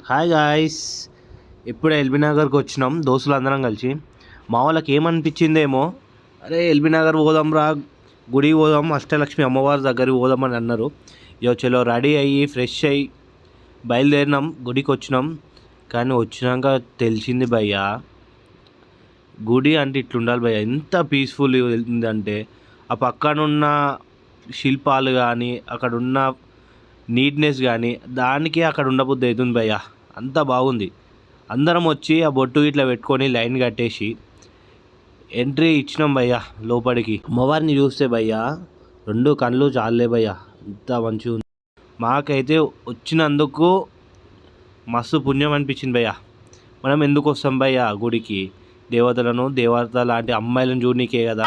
Hi guys, ఇప్పుడే LB నగర్కి వచ్చినాం దోస్తులు అందరం కలిసి. మా వాళ్ళకి ఏమనిపించిందేమో, అరే ఎల్బీ నగర్ పోదాం రా, గుడికి పోదాం, అష్టలక్ష్మి అమ్మవారి దగ్గరికి పోదామని అన్నారు. చలో రెడీ అయ్యి ఫ్రెష్ అయ్యి బయలుదేరినాం, గుడికి వచ్చినాం. కానీ వచ్చినాక తెలిసింది భయ్యా, గుడి అంటే ఇట్లుండాలి భయ్యా. ఎంత పీస్ఫుల్ ఉందంటే ఆ పక్కనున్న శిల్పాలు కానీ అక్కడున్న నీట్నెస్ కానీ దానికి అక్కడ ఉండబుద్ధి అవుతుంది భయ్యా. అంతా బాగుంది. అందరం వచ్చి ఆ బొట్టు ఇట్లా పెట్టుకొని లైన్ కట్టేసి ఎంట్రీ ఇచ్చినాం భయ్యా లోపలికి. అమ్మవారిని చూస్తే భయ్యా రెండు కళ్ళు చాలే భయ్యా, అంత మంచిగా ఉంది. మాకైతే వచ్చినందుకు మస్తు పుణ్యం అనిపించింది భయ్యా. మనం ఎందుకు వస్తాం భయ్యా గుడికి? దేవతలను, దేవత లాంటి అమ్మాయిలను చూడనీకే కదా.